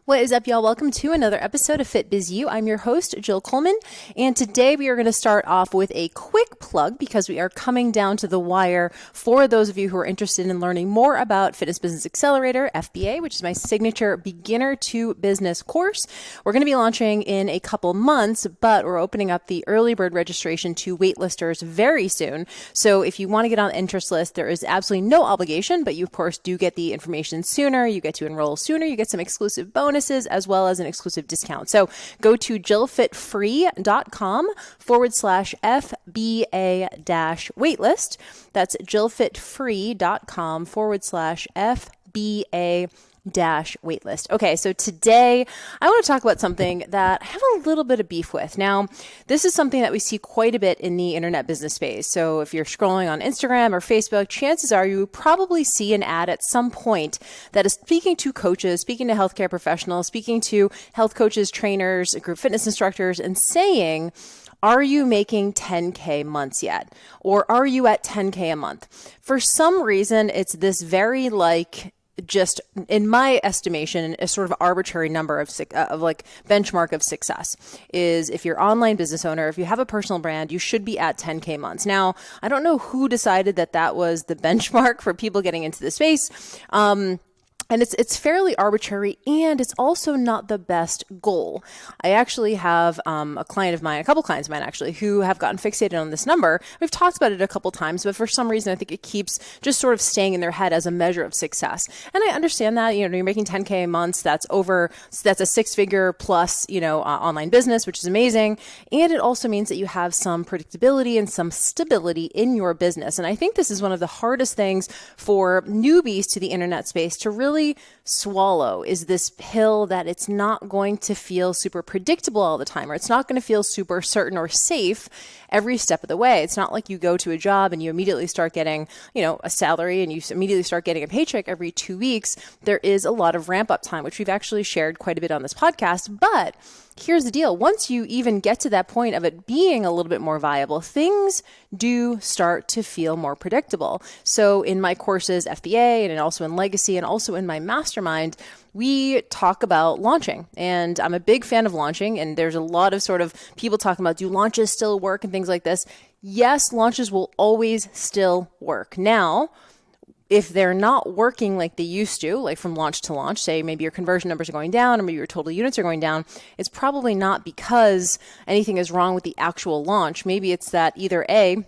What is up, y'all? Welcome to another episode of FitBizU. I'm your host, Jill Coleman, and today we are going to start off with a quick plug because we are coming down to the wire for those of you who are interested in learning more about Fitness Business Accelerator, FBA, which is my signature beginner to business course. We're going to be launching in a couple months, but we're opening up the early bird registration to waitlisters very soon. So if you want to get on the interest list, there is absolutely no obligation, but you, of course, do get the information sooner. You get to enroll sooner. You get some exclusive bonuses as well as an exclusive discount. So go to jillfitfree.com/FBA-waitlist. That's jillfitfree.com/FBA-waitlist. Okay, so today I want to talk about something that I have a little bit of beef with. Now, this is something that we see quite a bit in the internet business space. So if you're scrolling on Instagram or Facebook, chances are you probably see an ad at some point that is speaking to coaches, speaking to healthcare professionals, speaking to health coaches, trainers, group fitness instructors, and saying, are you making 10K months yet? Or are you at 10K a month? For some reason, it's this very just in my estimation, a sort of arbitrary number of benchmark of success is if you're an online business owner, if you have a personal brand, you should be at 10K months. Now, I don't know who decided that that was the benchmark for people getting into the space. And it's fairly arbitrary, and it's also not the best goal. I actually have a couple clients of mine actually, who have gotten fixated on this number. We've talked about it a couple times, but for some reason, I think it keeps just sort of staying in their head as a measure of success. And I understand that, you're making 10K a month, that's a six-figure plus, online business, which is amazing. And it also means that you have some predictability and some stability in your business. And I think this is one of the hardest things for newbies to the internet space to really swallow, is this pill that it's not going to feel super predictable all the time, or it's not going to feel super certain or safe every step of the way. It's not like you go to a job and you immediately start getting, a salary and you immediately start getting a paycheck every 2 weeks. There is a lot of ramp up time, which we've actually shared quite a bit on this podcast. But here's the deal. Once you even get to that point of it being a little bit more viable, things do start to feel more predictable. So in my courses, FBA, and also in Legacy, and also in my mastermind, we talk about launching, and I'm a big fan of launching. And there's a lot of sort of people talking about, do launches still work and things like this? Yes, launches will always still work. Now, if they're not working like they used to, like from launch to launch, say maybe your conversion numbers are going down or maybe your total units are going down, it's probably not because anything is wrong with the actual launch. Maybe it's that either A,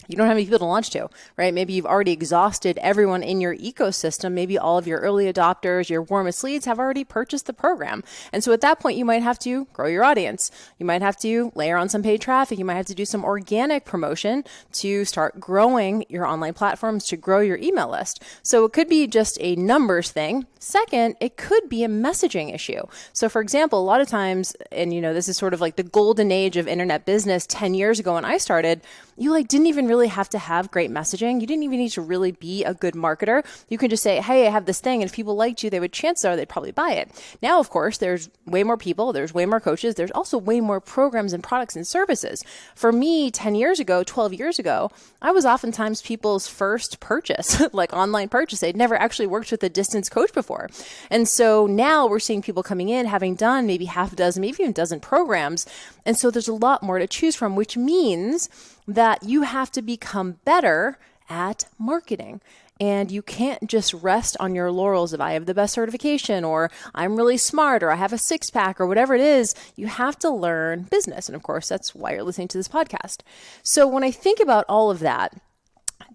you don't have any people to launch to, right? Maybe you've already exhausted everyone in your ecosystem. Maybe all of your early adopters, your warmest leads have already purchased the program. And so at that point, you might have to grow your audience. You might have to layer on some paid traffic. You might have to do some organic promotion to start growing your online platforms, to grow your email list. So it could be just a numbers thing. Second, it could be a messaging issue. So for example, a lot of times, and this is sort of like the golden age of internet business 10 years ago when I started, you didn't even really have to have great messaging. You didn't even need to really be a good marketer. You can just say, hey, I have this thing. And if people liked you, chances are they'd probably buy it. Now, of course, there's way more people. There's way more coaches. There's also way more programs and products and services. For me, 10 years ago, 12 years ago, I was oftentimes people's first purchase, like online purchase. They'd never actually worked with a distance coach before. And so now we're seeing people coming in, having done maybe half a dozen, maybe even a dozen programs. And so there's a lot more to choose from, which means that you have to become better at marketing. And you can't just rest on your laurels of I have the best certification, or I'm really smart, or I have a six-pack, or whatever it is. You have to learn business. And of course, that's why you're listening to this podcast. So when I think about all of that,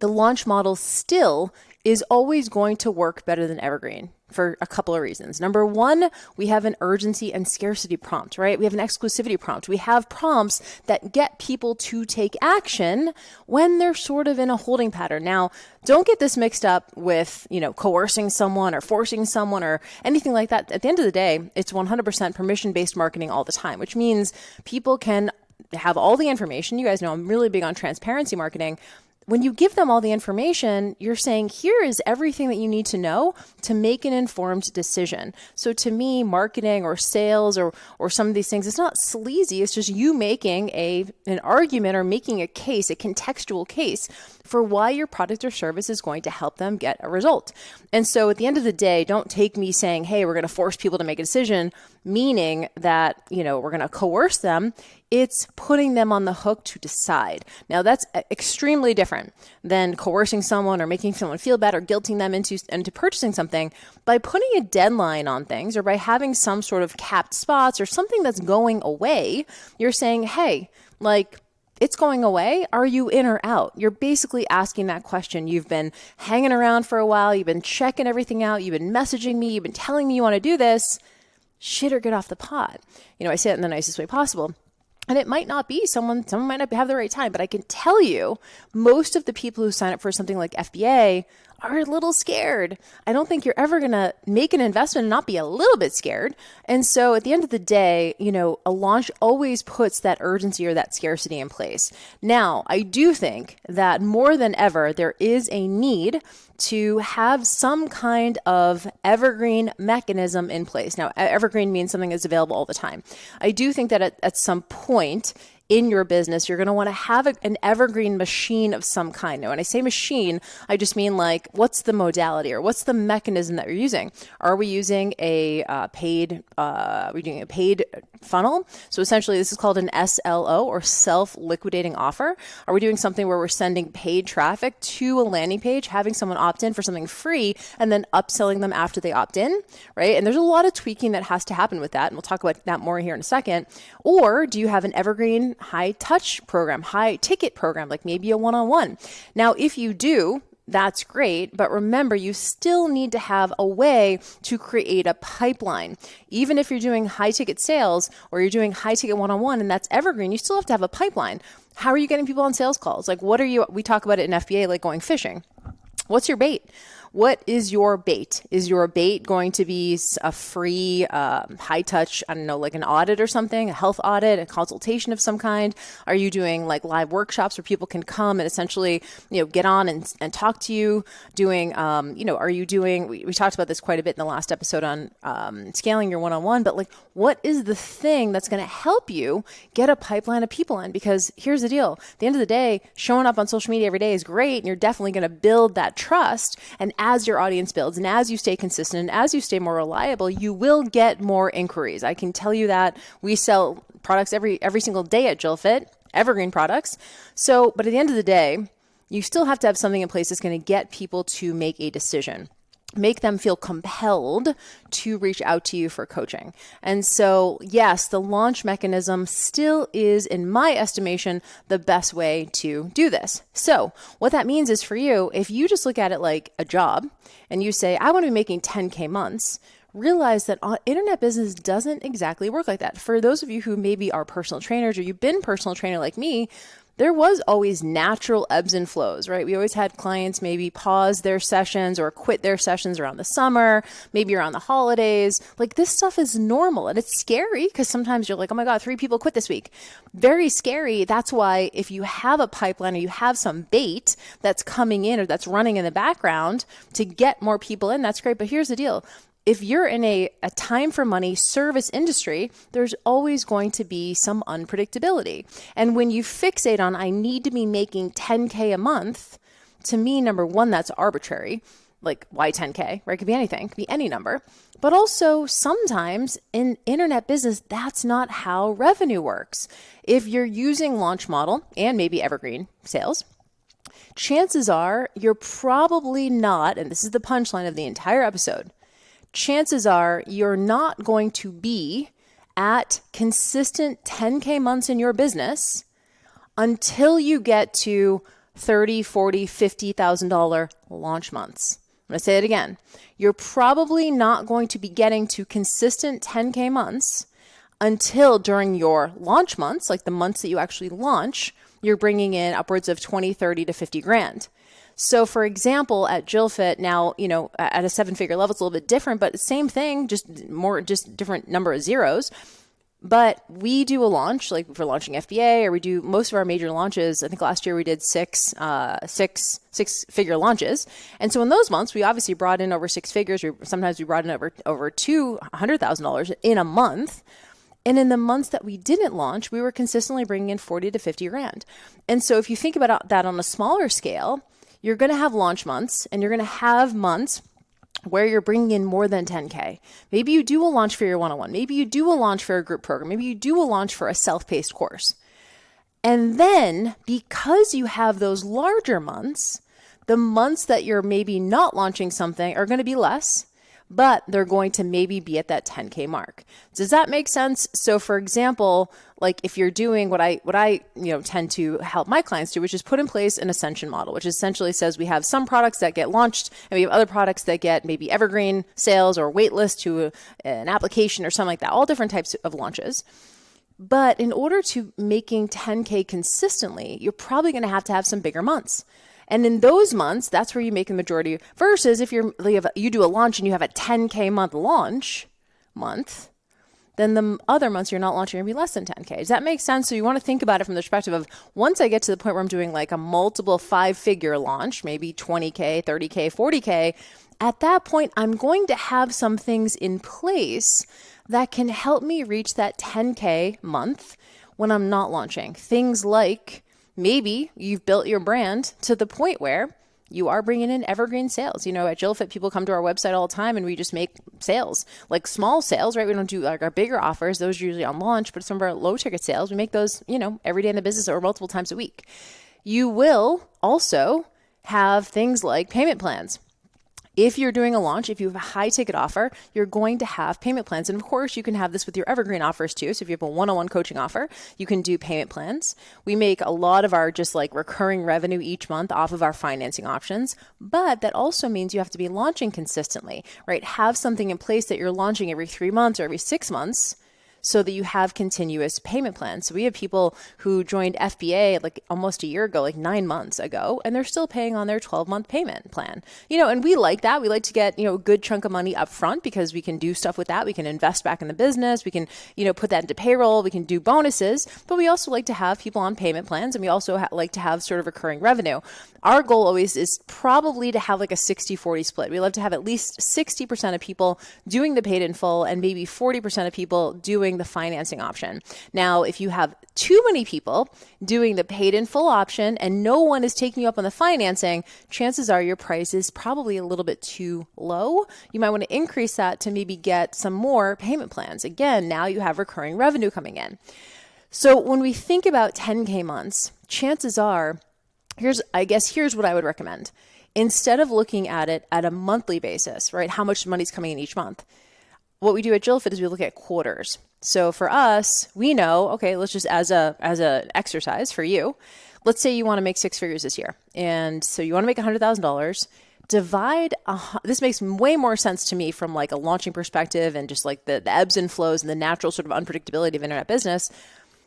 the launch model still is always going to work better than evergreen for a couple of reasons. Number one, we have an urgency and scarcity prompt, right? We have an exclusivity prompt. We have prompts that get people to take action when they're sort of in a holding pattern. Now, don't get this mixed up with, coercing someone or forcing someone or anything like that. At the end of the day, it's 100% permission-based marketing all the time, which means people can have all the information. You guys know I'm really big on transparency marketing. when you give them all the information, you're saying, here is everything that you need to know to make an informed decision. So to me, marketing or sales or some of these things, it's not sleazy. It's just you making an argument or making a case, a contextual case for why your product or service is going to help them get a result. And so at the end of the day, don't take me saying, hey, we're going to force people to make a decision, meaning that, we're going to coerce them. It's putting them on the hook to decide. Now, that's extremely different than coercing someone or making someone feel bad or guilting them into purchasing something. By putting a deadline on things or by having some sort of capped spots or something that's going away, you're saying, hey, it's going away. Are you in or out? You're basically asking that question. You've been hanging around for a while. You've been checking everything out. You've been messaging me. You've been telling me you want to do this. Shit or get off the pot. I say it in the nicest way possible. And it might not be someone might not have the right time, but I can tell you most of the people who sign up for something like FBA are a little scared. I don't think you're ever going to make an investment and not be a little bit scared. And so at the end of the day, a launch always puts that urgency or that scarcity in place. Now, I do think that more than ever, there is a need to have some kind of evergreen mechanism in place. Now, evergreen means something that's available all the time. I do think that at some point in your business, you're going to want to have an evergreen machine of some kind. Now, when I say machine, I just mean what's the modality or what's the mechanism that you're using? Are we using a paid funnel? So essentially, this is called an SLO or self-liquidating offer. Are we doing something where we're sending paid traffic to a landing page, having someone opt in for something free, and then upselling them after they opt in, right? And there's a lot of tweaking that has to happen with that, and we'll talk about that more here in a second. Or do you have an evergreen high touch program, high ticket program, like maybe a one-on-one? Now, if you do, that's great. But remember, you still need to have a way to create a pipeline. Even if you're doing high ticket sales or you're doing high ticket one-on-one and that's evergreen, you still have to have a pipeline. How are you getting people on sales calls? We talk about it in FBA, like going fishing. What's your bait? What is your bait? Is your bait going to be a free, high touch, I don't know, like an audit or something, a health audit, a consultation of some kind? Are you doing live workshops where people can come and essentially, get on and talk to you? Are you doing, we talked about this quite a bit in the last episode on scaling your one-on-one, but what is the thing that's going to help you get a pipeline of people in? Because here's the deal. At the end of the day, showing up on social media every day is great, and you're definitely going to build that trust. And as your audience builds and as you stay consistent and as you stay more reliable, you will get more inquiries. I can tell you that. We sell products every single day at JillFit, evergreen products. But at the end of the day, you still have to have something in place that's going to get people to make a decision. Make them feel compelled to reach out to you for coaching. And so, yes, the launch mechanism still is, in my estimation, the best way to do this. So what that means is for you, if you just look at it like a job and you say, I want to be making 10K months, realize that internet business doesn't exactly work like that. For those of you who maybe are personal trainers or you've been personal trainer like me, there was always natural ebbs and flows, right? We always had clients maybe pause their sessions or quit their sessions around the summer, maybe around the holidays. This stuff is normal and it's scary because sometimes you're like, oh my God, 3 people quit this week. Very scary. That's why if you have a pipeline or you have some bait that's coming in or that's running in the background to get more people in, that's great. But here's the deal. If you're in a time for money service industry, there's always going to be some unpredictability. And when you fixate on, I need to be making 10K a month, to me, number one, that's arbitrary. Why 10K, right? It could be anything, it could be any number. But also sometimes in internet business, that's not how revenue works. If you're using launch model and maybe evergreen sales, chances are you're probably not, and this is the punchline of the entire episode, chances are you're not going to be at consistent 10K months in your business until you get to $30,000, $40,000, $50,000 launch months. I'm going to say it again. You're probably not going to be getting to consistent 10K months until during your launch months, like the months that you actually launch, you're bringing in upwards of 20, 30 to 50 grand. So for example, at JillFit now, at a 7-figure level, it's a little bit different, but same thing, just different number of zeros. But we do a launch, like if we're launching FBA, or we do most of our major launches. I think last year we did six-figure launches. And so in those months, we obviously brought in over six figures. Sometimes we brought in over $200,000 in a month. And in the months that we didn't launch, we were consistently bringing in 40 to 50 grand. And so if you think about that on a smaller scale, you're going to have launch months, and you're going to have months where you're bringing in more than 10K. Maybe you do a launch for your one-on-one. Maybe you do a launch for a group program. Maybe you do a launch for a self-paced course. And then because you have those larger months, the months that you're maybe not launching something are going to be less, but they're going to maybe be at that 10K mark. Does that make sense? So for example, like if you're doing what I tend to help my clients do, which is put in place an ascension model, which essentially says we have some products that get launched and we have other products that get maybe evergreen sales or waitlist to an application or something like that, all different types of launches. But in order to making 10K consistently, you're probably going to have some bigger months. And in those months, that's where you make the majority, versus if you do a launch and you have a 10K month launch month, then the other months you're not launching are going to be less than 10K. Does that make sense? So you want to think about it from the perspective of, once I get to the point where I'm doing like a multiple 5-figure launch, maybe 20K, 30K, 40K, at that point, I'm going to have some things in place that can help me reach that 10K month when I'm not launching. Things like, maybe you've built your brand to the point where you are bringing in evergreen sales. At JillFit, people come to our website all the time and we just make sales, like small sales, right? We don't do like our bigger offers. Those are usually on launch, but some of our low ticket sales, we make those, every day in the business or multiple times a week. You will also have things like payment plans. If you're doing a launch, if you have a high ticket offer, you're going to have payment plans. And of course, you can have this with your evergreen offers too. So if you have a one-on-one coaching offer, you can do payment plans. We make a lot of our just like recurring revenue each month off of our financing options. But that also means you have to be launching consistently, right? Have something in place that you're launching every 3 months or every 6 months, so that you have continuous payment plans. So we have people who joined FBA like almost a year ago, like 9 months ago, and they're still paying on their 12-month payment plan. And we like that. We like to get, a good chunk of money up front because we can do stuff with that. We can invest back in the business. We can, put that into payroll. We can do bonuses, but we also like to have people on payment plans, and we also like to have sort of recurring revenue. Our goal always is probably to have like a 60-40 split. We love to have at least 60% of people doing the paid in full and maybe 40% of people doing the financing option. Now, if you have too many people doing the paid in full option and no one is taking you up on the financing, chances are your price is probably a little bit too low. You might want to increase that to maybe get some more payment plans. Again, now you have recurring revenue coming in. So when we think about 10K months, chances are, here's what I would recommend. Instead of looking at it at a monthly basis, right? How much money is coming in each month? What we do at JillFit is we look at quarters. So for us, we know, okay, let's just as an exercise for you, let's say you want to make 6 figures this year. And so you want to make $100,000. This makes way more sense to me from like a launching perspective and just like the ebbs and flows and the natural sort of unpredictability of internet business.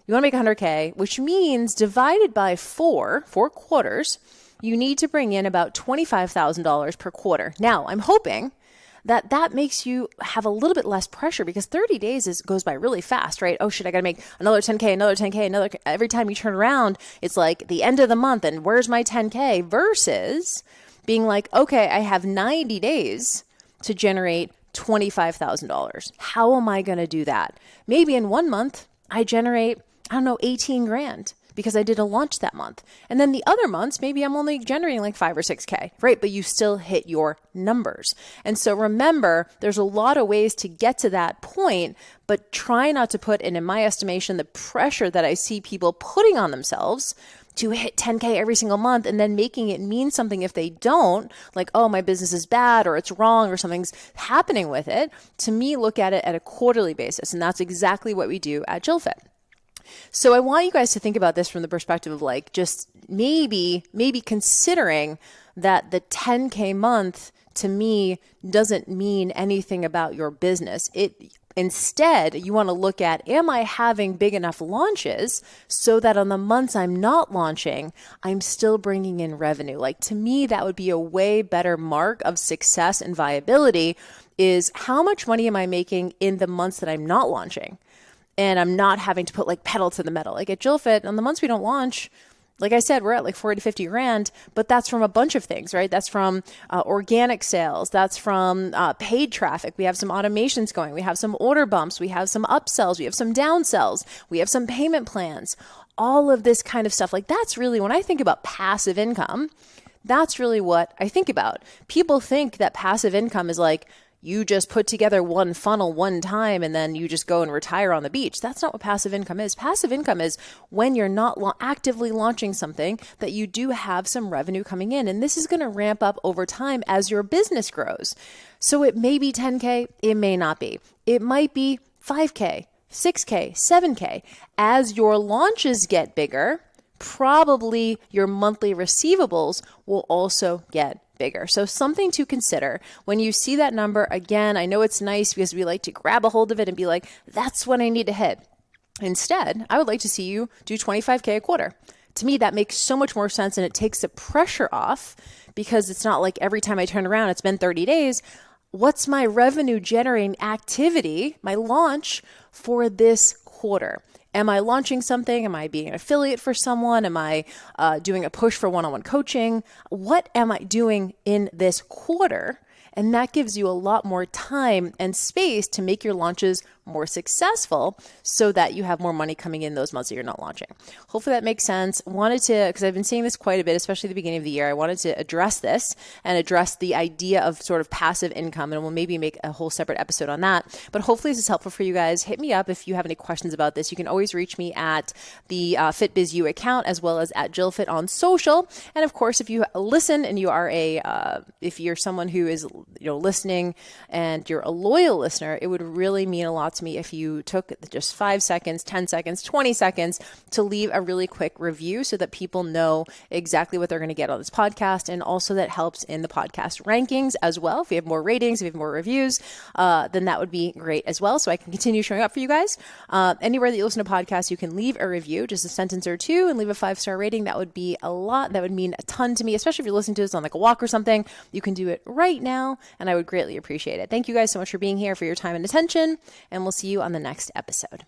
You want to make 100K, which means divided by 4 quarters, you need to bring in about $25,000 per quarter. Now, I'm hoping that makes you have a little bit less pressure, because 30 days goes by really fast, right? Oh shit, I got to make another 10K, another 10K, every time you turn around, it's like the end of the month and where's my 10K, versus being like, okay, I have 90 days to generate $25,000. How am I going to do that? Maybe in 1 month I generate, 18 grand. Because I did a launch that month. And then the other months, maybe I'm only generating like 5 or 6K, right? But you still hit your numbers. And so remember, there's a lot of ways to get to that point, but try not to put, and in my estimation, the pressure that I see people putting on themselves to hit 10K every single month and then making it mean something if they don't, like, oh, my business is bad or it's wrong or something's happening with it. To me, look at it at a quarterly basis. And that's exactly what we do at JillFit. So I want you guys to think about this from the perspective of like just maybe considering that the 10K month to me doesn't mean anything about your business. Instead, you want to look at, am I having big enough launches so that on the months I'm not launching, I'm still bringing in revenue? Like, to me, that would be a way better mark of success and viability, is how much money am I making in the months that I'm not launching? and I'm not having to put like pedal to the metal. Like at JillFit, on the months we don't launch, like I said, we're at like 40 to 50 grand, but that's from a bunch of things, right? That's from organic sales. That's from paid traffic. We have some automations going. We have some order bumps. We have some upsells. We have some downsells. We have some payment plans. All of this kind of stuff. Like that's really, when I think about passive income, that's really what I think about. People think that passive income is like, you just put together one funnel one time and then you just go and retire on the beach. That's not what passive income is. Passive income is when you're not actively launching something that you do have some revenue coming in. And this is going to ramp up over time as your business grows. So it may be 10K, it may not be. It might be 5K, 6K, 7K. As your launches get bigger, probably your monthly receivables will also get bigger. So something to consider when you see that number. Again, I know it's nice because we like to grab a hold of it and be like, that's what I need to hit. Instead, I would like to see you do 25K a quarter. To me, that makes so much more sense and it takes the pressure off because it's not like every time I turn around, it's been 30 days. What's my revenue generating activity, my launch for this quarter? Am I launching something? Am I being an affiliate for someone? Am I doing a push for one-on-one coaching? What am I doing in this quarter? And that gives you a lot more time and space to make your launches more successful so that you have more money coming in those months that you're not launching. Hopefully that makes sense. Wanted to, because I've been seeing this quite a bit, especially at the beginning of the year, I wanted to address this and address the idea of sort of passive income. And we'll maybe make a whole separate episode on that. But hopefully this is helpful for you guys. Hit me up if you have any questions about this. You can always reach me at the FitBizU account as well as at JillFit on social. And of course, if you listen and you are if you're someone who is listening and you're a loyal listener, it would really mean a lot to me if you took just 5 seconds, 10 seconds, 20 seconds to leave a really quick review so that people know exactly what they're going to get on this podcast. And also that helps in the podcast rankings as well. If we have more ratings, if we have more reviews, then that would be great as well. So I can continue showing up for you guys. Anywhere that you listen to podcasts, you can leave a review, just a sentence or two, and leave a 5-star rating. That would be a lot. That would mean a ton to me, especially if you're listening to this on like a walk or something. You can do it right now, and I would greatly appreciate it. Thank you guys so much for being here, for your time and attention, and we'll see you on the next episode.